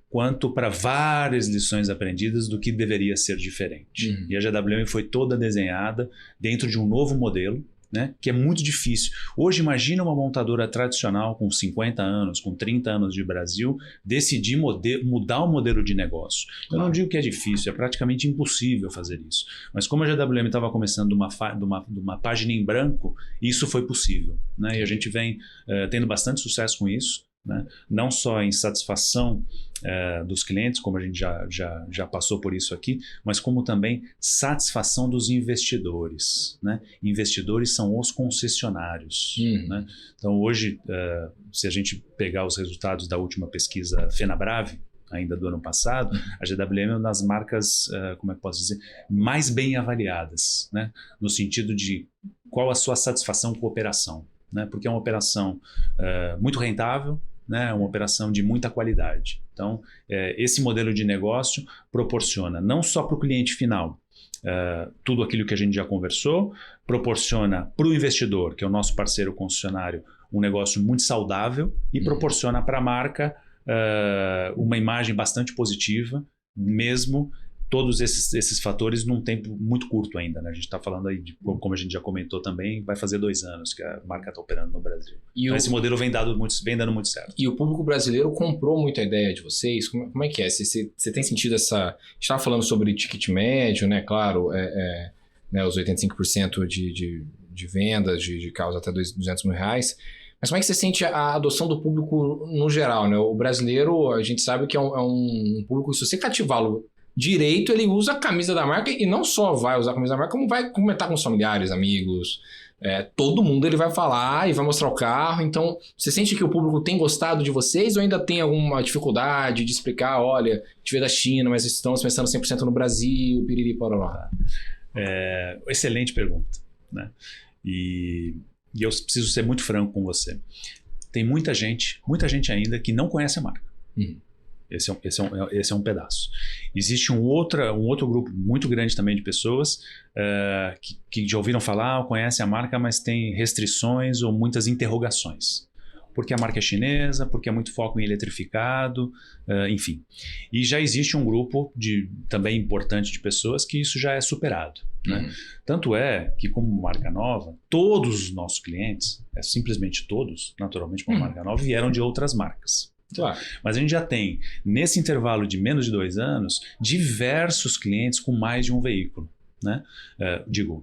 quanto para várias lições aprendidas do que deveria ser diferente. E a GWM foi toda desenhada dentro de um novo modelo, né, que é muito difícil. Hoje, imagina uma montadora tradicional com 50 anos, com 30 anos de Brasil, decidir mudar o modelo de negócio. Eu não digo que é difícil, é praticamente impossível fazer isso. Mas como a GWM estava começando de uma página em branco, isso foi possível. Né? E a gente vem tendo bastante sucesso com isso. Né? Não só em satisfação dos clientes, como a gente já passou por isso aqui, mas como também satisfação dos investidores. Né? Investidores são os concessionários. Né? Então hoje, se a gente pegar os resultados da última pesquisa FenaBrave, ainda do ano passado, a GWM é uma das marcas, como é que posso dizer, mais bem avaliadas, né? No sentido de qual a sua satisfação com a operação. Né? Porque é uma operação muito rentável, né? Uma operação de muita qualidade. Então, esse modelo de negócio proporciona não só para o cliente final tudo aquilo que a gente já conversou, proporciona para o investidor, que é o nosso parceiro concessionário, um negócio muito saudável e proporciona para a marca uma imagem bastante positiva, mesmo todos esses fatores num tempo muito curto ainda. Né? A gente está falando aí, como a gente já comentou também, vai fazer 2 anos que a marca está operando no Brasil. Então esse modelo vem dando muito certo. E o público brasileiro comprou muito a ideia de vocês? Como é que é? Você tem sentido essa... A gente estava falando sobre ticket médio, né? Claro, né, os 85% de vendas de carros até R$200 mil. Mas como é que você sente a adoção do público no geral? Né? O brasileiro, a gente sabe que é um público, se você cativá-lo direito, ele usa a camisa da marca e não só vai usar a camisa da marca, como vai comentar com os familiares, amigos, todo mundo ele vai falar e vai mostrar o carro. Então, você sente que o público tem gostado de vocês ou ainda tem alguma dificuldade de explicar, olha, a gente veio da China, mas estamos pensando 100% no Brasil, piriri, pororó? Excelente pergunta, né? E eu preciso ser muito franco com você. tem muita gente ainda que não conhece a marca. Esse é um pedaço. Existe um outro grupo muito grande também de pessoas que já ouviram falar, conhecem a marca, mas tem restrições ou muitas interrogações. Porque a marca é chinesa, porque é muito foco em eletrificado, enfim. E já existe um grupo também importante de pessoas que isso já é superado. Né? Tanto é que, como marca nova, todos os nossos clientes, simplesmente todos, naturalmente como marca nova, vieram de outras marcas. Claro. Mas a gente já tem, nesse intervalo de menos de 2 anos, diversos clientes com mais de um veículo. Né?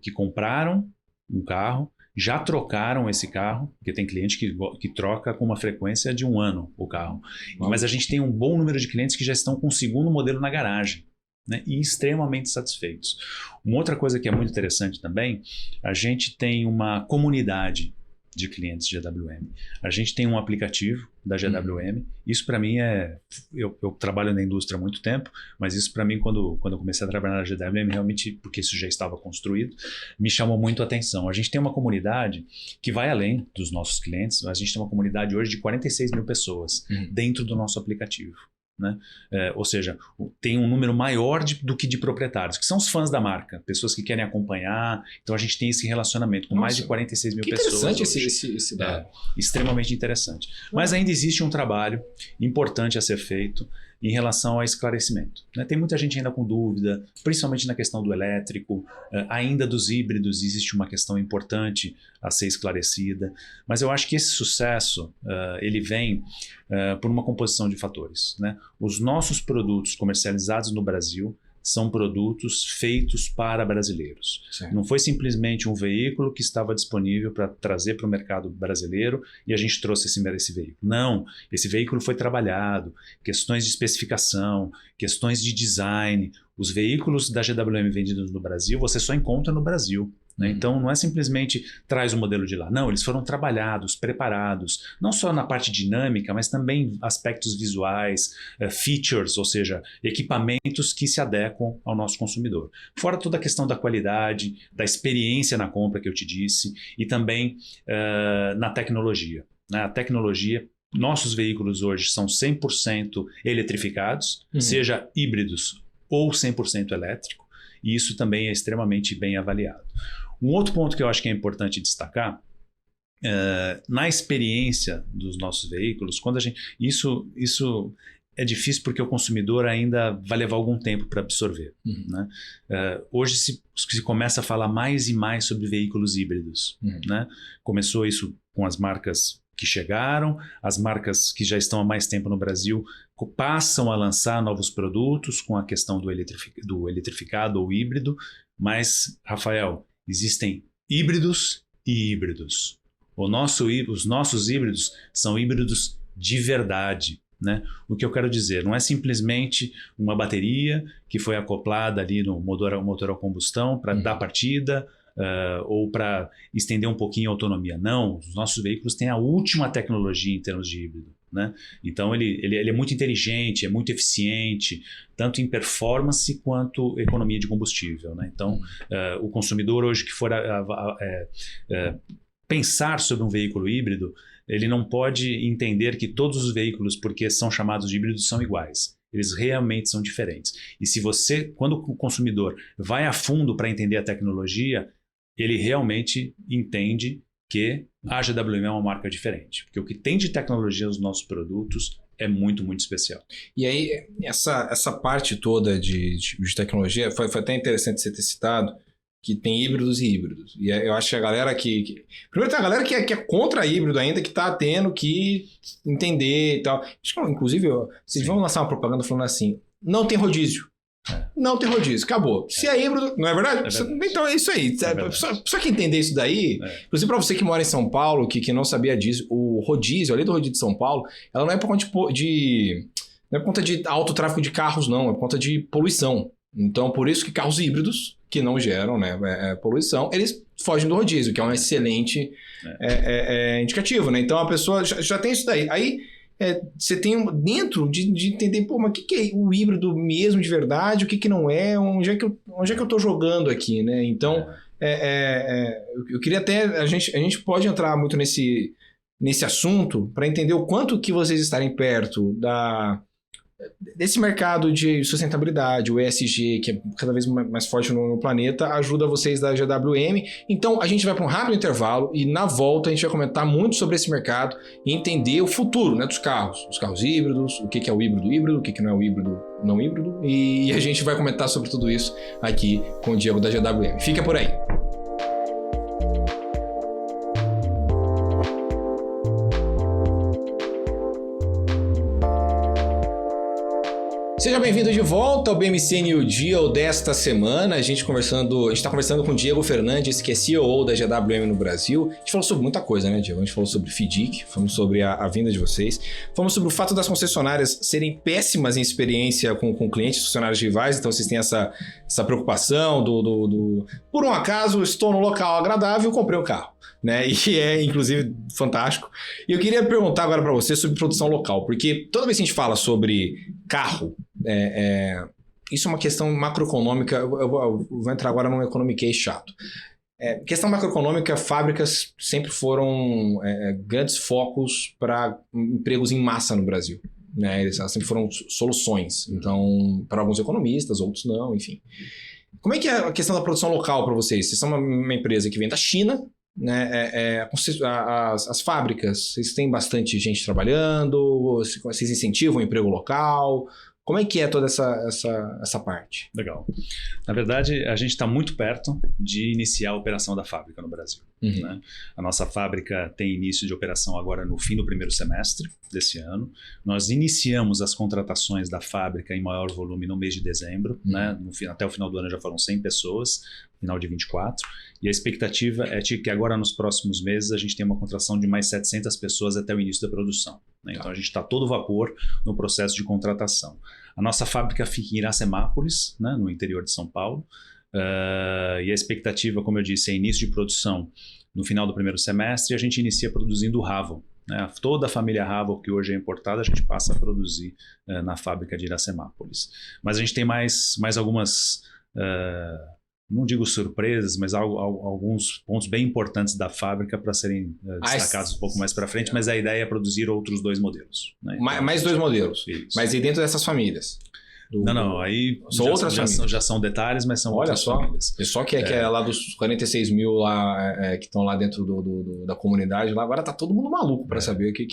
Que compraram um carro, já trocaram esse carro, porque tem cliente que troca com uma frequência de 1 ano o carro. Mas a gente tem um bom número de clientes que já estão com o segundo modelo na garagem. Né, e extremamente satisfeitos. Uma outra coisa que é muito interessante também, a gente tem uma comunidade de clientes GWM. A gente tem um aplicativo da GWM. Isso para mim eu trabalho na indústria há muito tempo, mas isso para mim, quando eu comecei a trabalhar na GWM, realmente, porque isso já estava construído, me chamou muito a atenção. A gente tem uma comunidade que vai além dos nossos clientes. A gente tem uma comunidade hoje de 46 mil pessoas dentro do nosso aplicativo. Né? Ou seja, tem um número maior do que de proprietários, que são os fãs da marca, pessoas que querem acompanhar. Então a gente tem esse relacionamento com mais de 46 mil pessoas. Interessante esse dado. Extremamente interessante. Mas ainda existe um trabalho importante a ser feito em relação ao esclarecimento. Né? Tem muita gente ainda com dúvida, principalmente na questão do elétrico, ainda dos híbridos existe uma questão importante a ser esclarecida, mas eu acho que esse sucesso ele vem por uma composição de fatores. Né? Os nossos produtos comercializados no Brasil são produtos feitos para brasileiros. Certo. Não foi simplesmente um veículo que estava disponível para trazer para o mercado brasileiro e a gente trouxe esse veículo. Não, esse veículo foi trabalhado, questões de especificação, questões de design. Os veículos da GWM vendidos no Brasil, você só encontra no Brasil. Né? Então não é simplesmente traz o modelo de lá. Não, eles foram trabalhados, preparados, não só na parte dinâmica, mas também aspectos visuais, features, ou seja, equipamentos que se adequam ao nosso consumidor. Fora toda a questão da qualidade, da experiência na compra que eu te disse, e também na tecnologia. Né? A tecnologia, nossos veículos hoje são 100% eletrificados, seja híbridos ou 100% elétrico, e isso também é extremamente bem avaliado. Um outro ponto que eu acho que é importante destacar, na experiência dos nossos veículos, quando a gente, isso é difícil porque o consumidor ainda vai levar algum tempo para absorver. Né? Hoje se começa a falar mais e mais sobre veículos híbridos. Né? Começou isso com as marcas que chegaram, as marcas que já estão há mais tempo no Brasil passam a lançar novos produtos com a questão do eletrificado ou híbrido, mas, Rafael, existem híbridos e híbridos. Os nossos híbridos são híbridos de verdade. Né? O que eu quero dizer, não é simplesmente uma bateria que foi acoplada ali no motor a combustão para dar partida, ou para estender um pouquinho a autonomia. Não, os nossos veículos têm a última tecnologia em termos de híbrido. Né? Então ele é muito inteligente, é muito eficiente, tanto em performance quanto economia de combustível. Né? Então o consumidor hoje que for pensar sobre um veículo híbrido, ele não pode entender que todos os veículos, porque são chamados de híbridos, são iguais. Eles realmente são diferentes. E se você, quando o consumidor vai a fundo para entender a tecnologia, ele realmente entende que a GWM é uma marca diferente. Porque o que tem de tecnologia nos nossos produtos é muito, muito especial. E aí, essa parte toda de tecnologia, foi até interessante você ter citado, que tem híbridos e híbridos. E eu acho que a galera primeiro tem a galera que é contra híbrido ainda, que está tendo que entender e tal. Acho que, inclusive, vocês vão lançar uma propaganda falando assim, não tem rodízio. Não tem rodízio, acabou. Se é híbrido, não é verdade? É verdade. Então é isso aí. Só que entender isso daí, inclusive para você que mora em São Paulo, que não sabia disso, o rodízio, a lei do rodízio de São Paulo, ela não é por conta não é por conta de alto tráfego de carros, não, é por conta de poluição. Então, por isso que carros híbridos, que não geram poluição, eles fogem do rodízio, que é um excelente indicativo. Né? Então, a pessoa já tem isso daí. Aí, você tem dentro de entender, mas o que é o híbrido mesmo de verdade, o que não é, onde é que eu estou jogando aqui, né? Então, eu queria até, a gente pode entrar muito nesse assunto para entender o quanto que vocês estarem perto desse mercado de sustentabilidade, o ESG, que é cada vez mais forte no planeta, ajuda vocês da GWM. Então, a gente vai para um rápido intervalo e na volta a gente vai comentar muito sobre esse mercado e entender o futuro, né, dos carros. Os carros híbridos, o que é o híbrido, o que não é o híbrido não híbrido. E a gente vai comentar sobre tudo isso aqui com o Diego da GWM. Fica por aí. Seja bem-vindo de volta ao BMC New Deal desta semana. A gente está conversando com o Diego Fernandes, que é CEO da GWM no Brasil. A gente falou sobre muita coisa, né, Diego? A gente falou sobre FIDIC, falamos sobre a vinda de vocês, falamos sobre o fato das concessionárias serem péssimas em experiência com clientes, funcionários rivais, então vocês têm essa preocupação por um acaso, estou no local agradável, comprei um carro, né? E é, inclusive, fantástico. E eu queria perguntar agora para você sobre produção local, porque toda vez que a gente fala sobre carro, isso é uma questão macroeconômica. Eu vou entrar agora num economiquez chato. Questão macroeconômica, fábricas sempre foram grandes focos para empregos em massa no Brasil, né? Elas sempre foram soluções. Então, para alguns economistas, outros não, enfim. Como é que é a questão da produção local para vocês? Vocês são uma empresa que vem da China, né? As fábricas, vocês têm bastante gente trabalhando, vocês incentivam o emprego local? Como é que é toda essa parte? Legal. Na verdade, a gente está muito perto de iniciar a operação da fábrica no Brasil. Uhum. Né? A nossa fábrica tem início de operação agora no fim do primeiro semestre desse ano. Nós iniciamos as contratações da fábrica em maior volume no mês de dezembro. Uhum. Né? Até o final do ano já foram 100 pessoas, final de 24. E a expectativa é de que agora nos próximos meses a gente tenha uma contratação de mais 700 pessoas até o início da produção. Né? Então a gente está todo vapor no processo de contratação. A nossa fábrica fica em Iracemápolis, né, no interior de São Paulo. E a expectativa, como eu disse, é início de produção no final do primeiro semestre e a gente inicia produzindo o Haval. Né? Toda a família Haval, que hoje é importada, a gente passa a produzir na fábrica de Iracemápolis. Mas a gente tem mais algumas... não digo surpresas, mas alguns pontos bem importantes da fábrica para serem destacados um pouco mais para frente, mas a ideia é produzir outros 2 modelos. Né? Então, mais 2 modelos, isso. Mas e dentro dessas famílias? Não, aí já são detalhes, mas são outras famílias. Pessoal que é lá dos 46 mil lá, que estão lá dentro da comunidade, lá agora tá todo mundo maluco para saber o que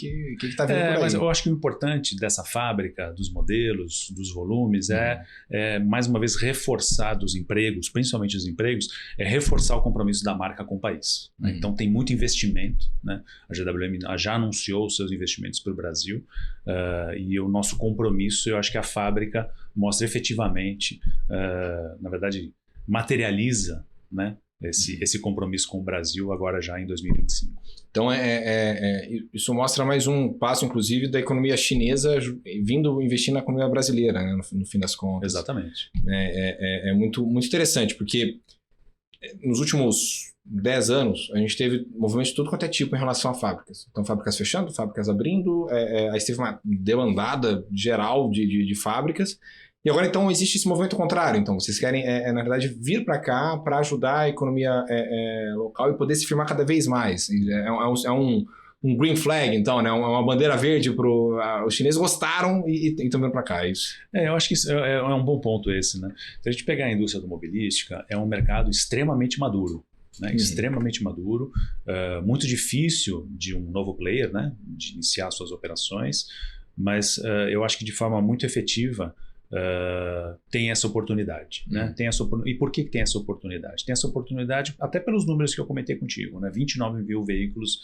tá vindo por aí. Mas eu acho que o importante dessa fábrica, dos modelos, dos volumes, é mais uma vez reforçar dos empregos, principalmente os empregos, é reforçar o compromisso da marca com o país. Né? Então tem muito investimento, né? A GWM já anunciou os seus investimentos para o Brasil e o nosso compromisso, eu acho que a fábrica mostra efetivamente, na verdade, materializa, né, esse compromisso com o Brasil agora já em 2025. Então, isso mostra mais um passo, inclusive, da economia chinesa vindo investir na economia brasileira, né, no fim das contas. Exatamente. É muito, muito interessante, porque nos últimos 10 anos, a gente teve movimentos de tudo quanto é tipo em relação a fábricas. Então, fábricas fechando, fábricas abrindo, aí teve uma demandada geral de fábricas. E agora, então, existe esse movimento contrário. Então, vocês querem, na verdade, vir para cá para ajudar a economia local e poder se firmar cada vez mais. É um green flag, então, né? Uma bandeira verde para os chineses gostaram e estão vindo para cá, é isso? Eu acho que isso é um bom ponto esse, né? Se a gente pegar a indústria automobilística, é um mercado extremamente maduro. Né? Extremamente maduro, muito difícil de um novo player, né? De iniciar suas operações, mas eu acho que de forma muito efetiva tem essa oportunidade. Né? E por que tem essa oportunidade? Tem essa oportunidade até pelos números que eu comentei contigo, né? 29 mil veículos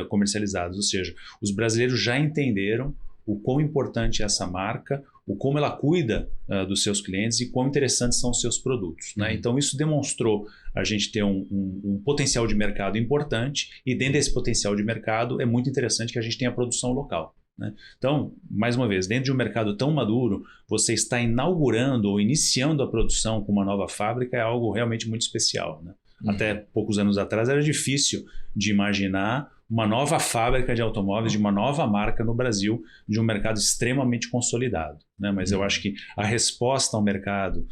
comercializados, ou seja, os brasileiros já entenderam o quão importante é essa marca, o como ela cuida dos seus clientes e quão interessantes são os seus produtos. Né? Então isso demonstrou a gente ter um potencial de mercado importante e dentro desse potencial de mercado é muito interessante que a gente tenha produção local. Né? Então, mais uma vez, dentro de um mercado tão maduro, você está inaugurando ou iniciando a produção com uma nova fábrica é algo realmente muito especial. Né? Até poucos anos atrás era difícil de imaginar uma nova fábrica de automóveis, de uma nova marca no Brasil, de um mercado extremamente consolidado. Né? Mas eu acho que a resposta ao mercado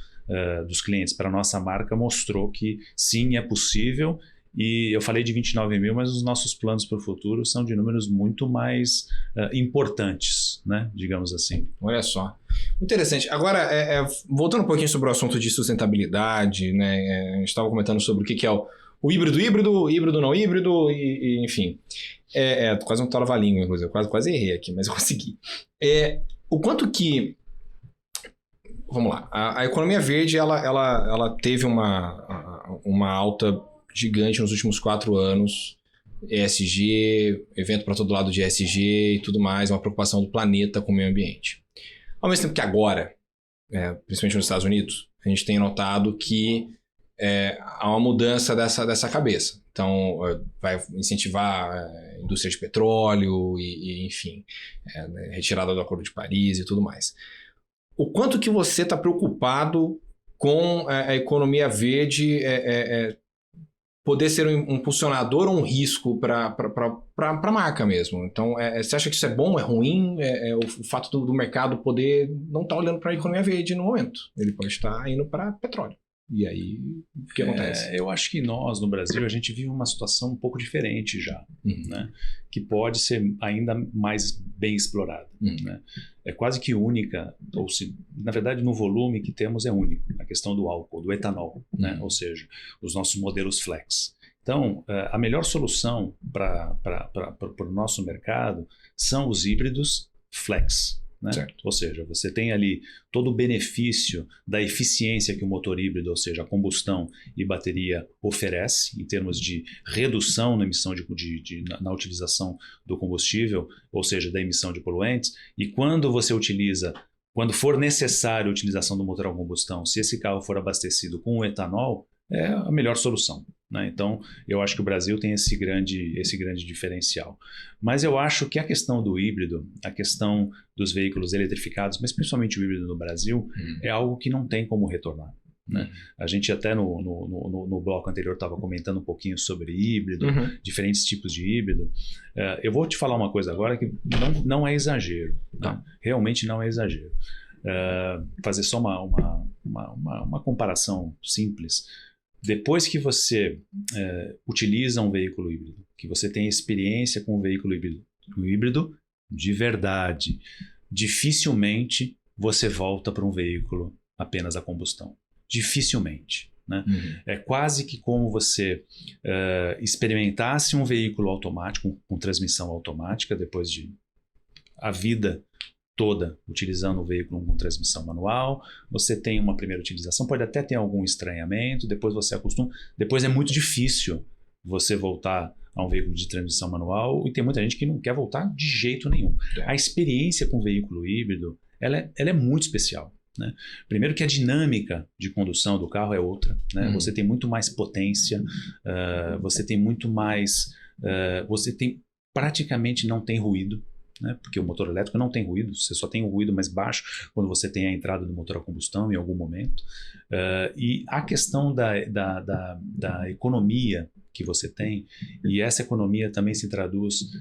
dos clientes para a nossa marca mostrou que sim, é possível E eu falei de 29 mil, mas os nossos planos para o futuro são de números muito mais importantes, né? Digamos assim. Olha só. Interessante. Agora, voltando um pouquinho sobre o assunto de sustentabilidade, né? A gente estava comentando sobre o que é o híbrido, híbrido não híbrido, enfim. Quase um trava-língua, inclusive. Quase errei aqui, mas eu consegui. O quanto que... Vamos lá. A economia verde, ela teve uma alta gigante nos últimos 4 anos. ESG, evento para todo lado de ESG e tudo mais, uma preocupação do planeta com o meio ambiente. Ao mesmo tempo que agora, principalmente nos Estados Unidos, a gente tem notado que há uma mudança dessa cabeça. Então, vai incentivar a indústria de petróleo e enfim, retirada do Acordo de Paris e tudo mais. O quanto que você está preocupado com a economia verde poder ser um impulsionador ou um risco para a marca mesmo? Então, você acha que isso é bom, é ruim? O fato do mercado poder não estar olhando para a economia verde no momento. Ele pode estar indo para petróleo. E aí, o que acontece? Eu acho que nós, no Brasil, a gente vive uma situação um pouco diferente já, né? Que pode ser ainda mais bem explorada. Né? É quase que única, ou se, na verdade, no volume que temos é único, a questão do álcool, do etanol, né? Ou seja, os nossos modelos flex. Então, a melhor solução para o nosso mercado são os híbridos flex. Né? Ou seja, você tem ali todo o benefício da eficiência que o motor híbrido, ou seja, a combustão e bateria oferece em termos de redução na emissão na utilização do combustível, ou seja, da emissão de poluentes. E quando for necessário a utilização do motor a combustão, se esse carro for abastecido com o etanol, é a melhor solução. Né? Então, eu acho que o Brasil tem esse grande diferencial. Mas eu acho que a questão do híbrido, a questão dos veículos eletrificados, mas principalmente o híbrido no Brasil, é algo que não tem como retornar. Né? A gente até no bloco anterior estava comentando um pouquinho sobre híbrido, diferentes tipos de híbrido. Eu vou te falar uma coisa agora que não é exagero. Tá? Realmente não é exagero. Fazer só uma comparação simples. Depois que você utiliza um veículo híbrido, que você tem experiência com um veículo híbrido de verdade, dificilmente você volta para um veículo apenas a combustão. Dificilmente. Né? É quase que como você experimentasse um veículo automático, com transmissão automática, depois de a vida toda utilizando o veículo com transmissão manual. Você tem uma primeira utilização, pode até ter algum estranhamento, depois você acostuma, depois é muito difícil você voltar a um veículo de transmissão manual, e tem muita gente que não quer voltar de jeito nenhum. A experiência com o veículo híbrido, ela é muito especial. Né? Primeiro que a dinâmica de condução do carro é outra. Né? Você tem muito mais potência, você tem muito mais... praticamente não tem ruído. Né? Porque o motor elétrico não tem ruído, você só tem um ruído mais baixo quando você tem a entrada do motor a combustão em algum momento. E a questão da economia que você tem, e essa economia também se traduz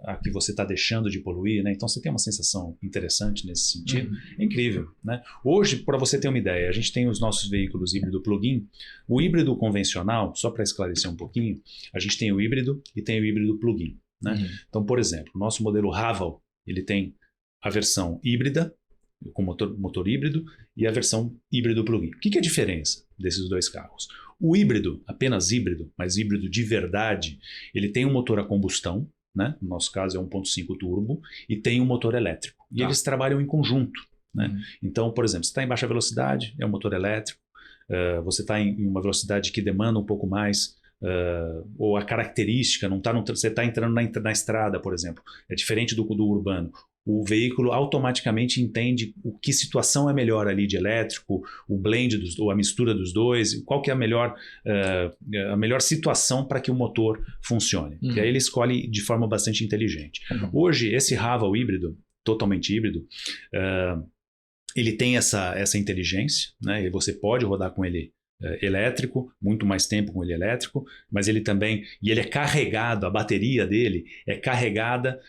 a que você está deixando de poluir, né? Então você tem uma sensação interessante nesse sentido, é incrível. Né? Hoje, para você ter uma ideia, a gente tem os nossos veículos híbrido plug-in. O híbrido convencional, só para esclarecer um pouquinho, a gente tem o híbrido e tem o híbrido plug-in. Né? Então, por exemplo, o nosso modelo Raval, ele tem a versão híbrida, com motor híbrido, e a versão híbrido plug-in. O que é a diferença desses dois carros? O híbrido, apenas híbrido, mas híbrido de verdade, ele tem um motor a combustão, né? No nosso caso é 1.5 turbo, e tem um motor elétrico. E eles trabalham em conjunto. Né? Então, por exemplo, você está em baixa velocidade, é um motor elétrico, você está em uma velocidade que demanda um pouco mais, ou a característica, você está entrando na estrada, por exemplo, é diferente do urbano. O veículo automaticamente entende que situação é melhor ali de elétrico, o blend, ou a mistura dos dois, qual que é a melhor situação para que o motor funcione. E aí ele escolhe de forma bastante inteligente. Hoje, esse Raval híbrido, totalmente híbrido, ele tem essa inteligência, né? E você pode rodar com ele elétrico, muito mais tempo com ele elétrico, mas ele também, e ele é carregado, a bateria dele é carregada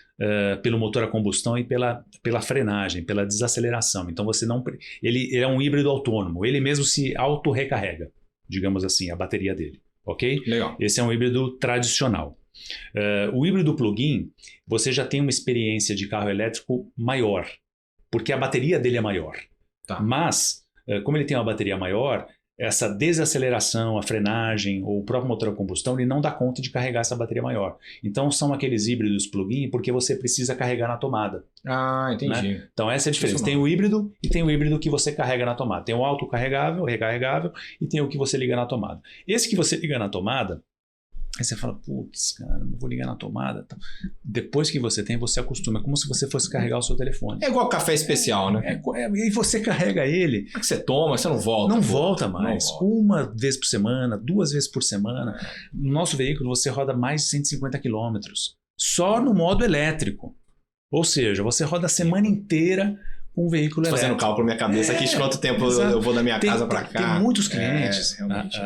pelo motor a combustão e pela frenagem, pela desaceleração. Então ele é um híbrido autônomo, ele mesmo se auto-recarrega, digamos assim, a bateria dele. ok? Legal. Esse é um híbrido tradicional. O híbrido plug-in, você já tem uma experiência de carro elétrico maior, porque a bateria dele é maior. Tá. Mas, como ele tem uma bateria maior, essa desaceleração, a frenagem ou o próprio motor a combustão, ele não dá conta de carregar essa bateria maior. Então são aqueles híbridos plug-in porque você precisa carregar na tomada. Ah, entendi. Né? Então essa é a diferença. Tem o híbrido e tem o híbrido que você carrega na tomada. Tem o autocarregável, recarregável e tem o que você liga na tomada. Esse que você liga na tomada, aí você fala, putz, cara, não vou ligar na tomada. Depois que você tem, você acostuma. É como se você fosse carregar o seu telefone. É igual café especial, né? E você carrega ele. É que você toma, você não volta. Não volta mais. Não volta. Uma vez por semana, 2 vezes por semana. No nosso veículo, você roda mais de 150 quilômetros. Só no modo elétrico. Ou seja, você roda a semana inteira com um veículo elétrico. Fazendo cálculo na minha cabeça aqui de quanto tempo eu vou da minha casa para cá. Tem muitos clientes, realmente.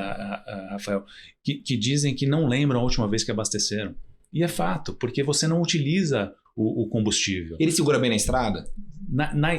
Rafael, que dizem que não lembram a última vez que abasteceram. E é fato, porque você não utiliza o combustível. Ele segura bem na estrada?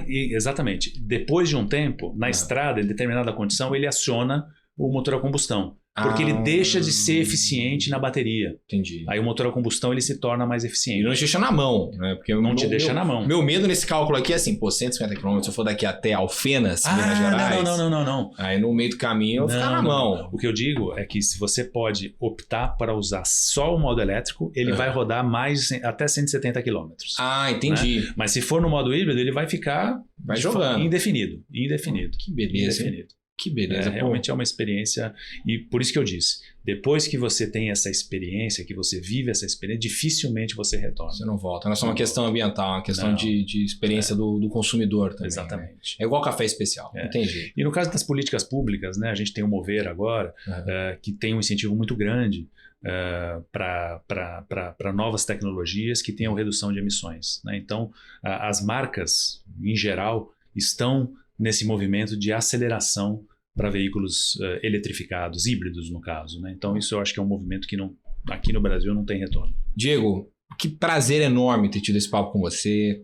Exatamente. Depois de um tempo, na estrada, em determinada condição, ele aciona o motor a combustão. Porque ele deixa de ser eficiente na bateria. Entendi. Aí o motor a combustão ele se torna mais eficiente. Ele não te deixa na mão, né? Porque não te deixa na mão. Meu medo nesse cálculo aqui é assim, 150 km, se eu for daqui até Alfenas, Minas Gerais... Não. Aí no meio do caminho eu vou ficar na mão. O que eu digo é que se você pode optar para usar só o modo elétrico, ele vai rodar até 170 km. Ah, entendi. Né? Mas se for no modo híbrido, ele vai ficar jogando. Indefinido. Que beleza. Indefinido. Que beleza. Realmente é uma experiência, e por isso que eu disse, depois que você tem essa experiência, que você vive essa experiência, dificilmente você retorna. Você não volta. Não é só uma questão ambiental, é uma questão de experiência do consumidor também. Exatamente. Né? É igual café especial, entendi. E no caso das políticas públicas, né, a gente tem o Mover agora, que tem um incentivo muito grande para novas tecnologias que tenham redução de emissões. Né? Então, as marcas, em geral, estão nesse movimento de aceleração para veículos eletrificados, híbridos no caso. Né? Então isso eu acho que é um movimento que aqui no Brasil não tem retorno. Diego, que prazer enorme ter tido esse papo com você.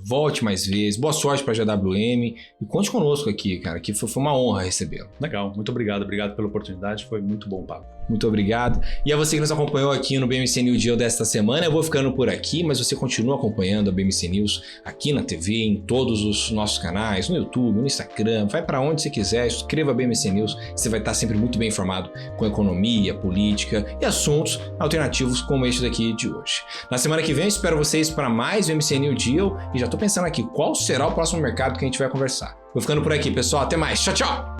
Volte mais vezes, boa sorte para a GWM e conte conosco aqui, cara, que foi uma honra recebê-lo. Legal, muito obrigado pela oportunidade, foi muito bom o papo. Muito obrigado. E a você que nos acompanhou aqui no BMC News Deal desta semana, eu vou ficando por aqui, mas você continua acompanhando a BMC News aqui na TV, em todos os nossos canais, no YouTube, no Instagram, vai para onde você quiser, escreva BMC News, você vai estar sempre muito bem informado com economia, política e assuntos alternativos como este daqui de hoje. Na semana que vem, espero vocês para mais BMC News Deal e já estou pensando aqui qual será o próximo mercado que a gente vai conversar. Vou ficando por aqui, pessoal. Até mais. Tchau, tchau!